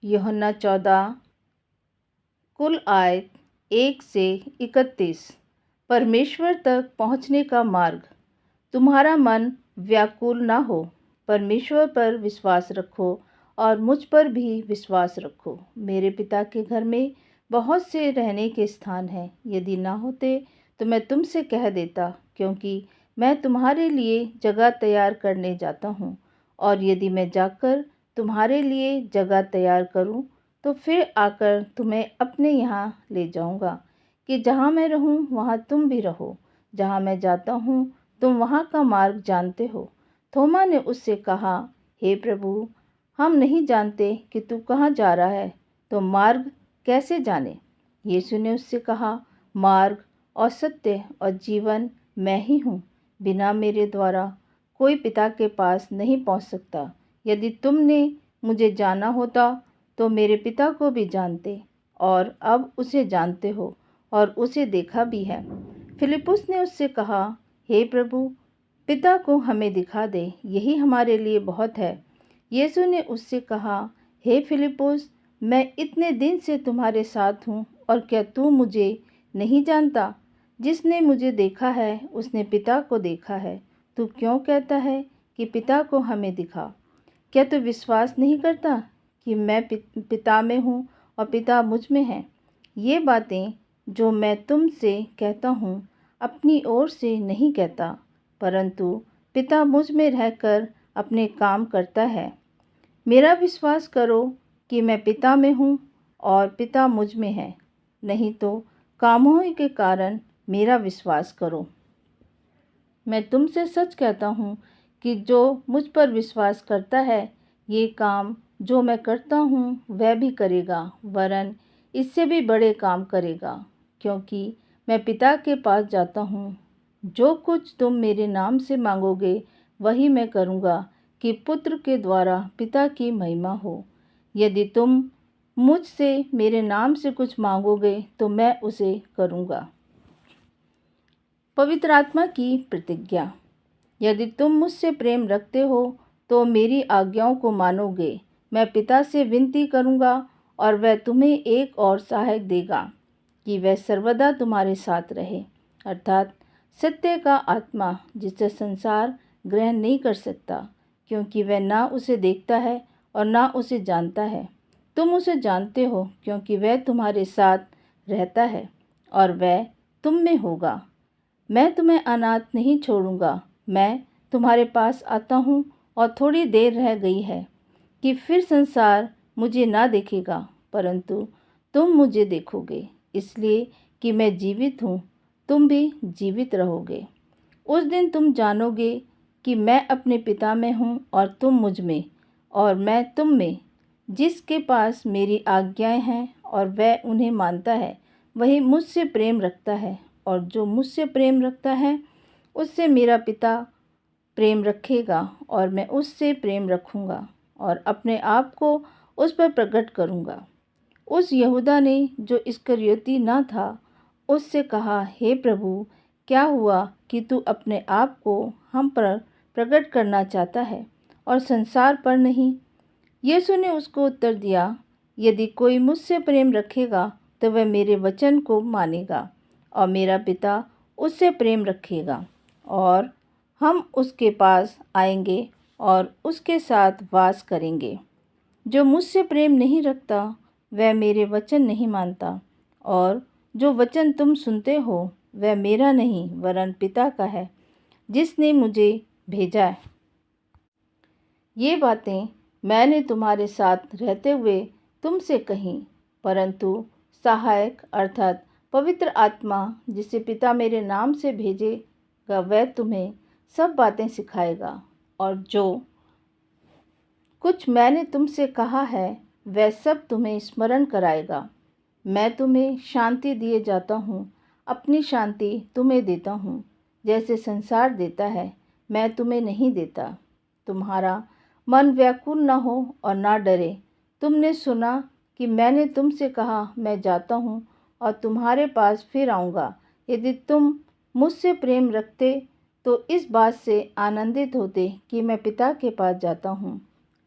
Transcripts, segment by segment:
यूहन्ना 14 कुल आयत 1 से 31। परमेश्वर तक पहुँचने का मार्ग। तुम्हारा मन व्याकुल ना हो, परमेश्वर पर विश्वास रखो और मुझ पर भी विश्वास रखो। मेरे पिता के घर में बहुत से रहने के स्थान हैं। यदि ना होते तो मैं तुमसे कह देता, क्योंकि मैं तुम्हारे लिए जगह तैयार करने जाता हूँ। और यदि मैं जाकर तुम्हारे लिए जगह तैयार करूँ तो फिर आकर तुम्हें अपने यहाँ ले जाऊँगा, कि जहाँ मैं रहूँ वहाँ तुम भी रहो। जहाँ मैं जाता हूँ तुम वहाँ का मार्ग जानते हो। थोमा ने उससे कहा, हे प्रभु, हम नहीं जानते कि तू कहाँ जा रहा है, तो मार्ग कैसे जाने? यीशु ने उससे कहा, मार्ग और सत्य और जीवन मैं ही हूँ। बिना मेरे द्वारा कोई पिता के पास नहीं पहुँच सकता। यदि तुमने मुझे जाना होता तो मेरे पिता को भी जानते, और अब उसे जानते हो और उसे देखा भी है। फिलिप्पुस ने उससे कहा, हे प्रभु, पिता को हमें दिखा दे, यही हमारे लिए बहुत है। यीशु ने उससे कहा, हे फिलिप्पुस, मैं इतने दिन से तुम्हारे साथ हूँ और क्या तू मुझे नहीं जानता? जिसने मुझे देखा है उसने पिता को देखा है। तू क्यों कहता है कि पिता को हमें दिखा? क्या तू विश्वास नहीं करता कि मैं पिता में हूँ और पिता मुझ में है? ये बातें जो मैं तुमसे कहता हूँ अपनी ओर से नहीं कहता, परंतु पिता मुझ में रहकर अपने काम करता है। मेरा विश्वास करो कि मैं पिता में हूँ और पिता मुझ में है, नहीं तो कामों के कारण मेरा विश्वास करो। मैं तुमसे सच कहता हूँ कि जो मुझ पर विश्वास करता है, ये काम जो मैं करता हूँ वह भी करेगा, वरन इससे भी बड़े काम करेगा, क्योंकि मैं पिता के पास जाता हूँ। जो कुछ तुम मेरे नाम से मांगोगे वही मैं करूँगा, कि पुत्र के द्वारा पिता की महिमा हो। यदि तुम मुझसे मेरे नाम से कुछ मांगोगे तो मैं उसे करूँगा। पवित्र आत्मा की प्रतिज्ञा। यदि तुम मुझसे प्रेम रखते हो तो मेरी आज्ञाओं को मानोगे। मैं पिता से विनती करूँगा और वह तुम्हें एक और सहायक देगा, कि वह सर्वदा तुम्हारे साथ रहे, अर्थात सत्य का आत्मा, जिसे संसार ग्रहण नहीं कर सकता, क्योंकि वह ना उसे देखता है और ना उसे जानता है। तुम उसे जानते हो, क्योंकि वह तुम्हारे साथ रहता है और वह तुम में होगा। मैं तुम्हें अनाथ नहीं छोड़ूंगा। मैं तुम्हारे पास आता हूँ, और थोड़ी देर रह गई है कि फिर संसार मुझे ना देखेगा, परंतु तुम मुझे देखोगे, इसलिए कि मैं जीवित हूँ, तुम भी जीवित रहोगे। उस दिन तुम जानोगे कि मैं अपने पिता में हूँ और तुम मुझ में, और मैं तुम में। जिसके पास मेरी आज्ञाएं हैं और वह उन्हें मानता है, वही मुझसे प्रेम रखता है, और जो मुझसे प्रेम रखता है उससे मेरा पिता प्रेम रखेगा, और मैं उससे प्रेम रखूँगा और अपने आप को उस पर प्रकट करूँगा। उस यहूदा ने, जो इस्करियोती न था, उससे कहा, हे प्रभु, क्या हुआ कि तू अपने आप को हम पर प्रकट करना चाहता है और संसार पर नहीं? यीशु ने उसको उत्तर दिया, यदि कोई मुझसे प्रेम रखेगा तो वह मेरे वचन को मानेगा, और मेरा पिता उससे प्रेम रखेगा, और हम उसके पास आएंगे और उसके साथ वास करेंगे। जो मुझसे प्रेम नहीं रखता वह मेरे वचन नहीं मानता, और जो वचन तुम सुनते हो वह मेरा नहीं वरन पिता का है, जिसने मुझे भेजा है। ये बातें मैंने तुम्हारे साथ रहते हुए तुमसे कहीं, परंतु सहायक अर्थात पवित्र आत्मा, जिसे पिता मेरे नाम से भेजेगा, वह तुम्हें सब बातें सिखाएगा, और जो कुछ मैंने तुमसे कहा है वह सब तुम्हें स्मरण कराएगा। मैं तुम्हें शांति दिए जाता हूँ, अपनी शांति तुम्हें देता हूँ। जैसे संसार देता है मैं तुम्हें नहीं देता। तुम्हारा मन व्याकुल न हो और ना डरे। तुमने सुना कि मैंने तुमसे कहा, मैं जाता हूँ और तुम्हारे पास फिर आऊँगा। यदि तुम मुझसे प्रेम रखते तो इस बात से आनंदित होते कि मैं पिता के पास जाता हूँ,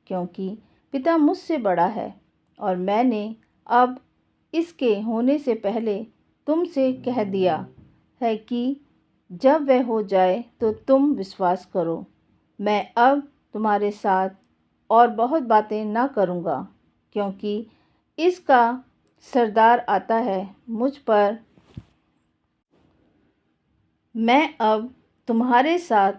क्योंकि पिता मुझसे बड़ा है। और मैंने अब इसके होने से पहले तुमसे कह दिया है कि जब वह हो जाए तो तुम विश्वास करो। मैं अब तुम्हारे साथ और बहुत बातें ना करूँगा, क्योंकि इसका सरदार आता है मुझ पर। मैं अब तुम्हारे साथ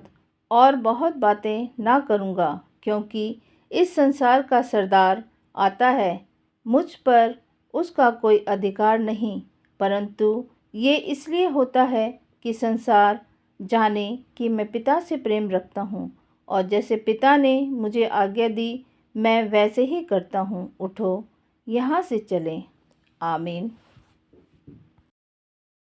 और बहुत बातें ना करूँगा, क्योंकि इस संसार का सरदार आता है मुझ पर उसका कोई अधिकार नहीं, परंतु ये इसलिए होता है कि संसार जाने कि मैं पिता से प्रेम रखता हूँ, और जैसे पिता ने मुझे आज्ञा दी मैं वैसे ही करता हूँ। उठो, यहाँ से चलें। आमीन।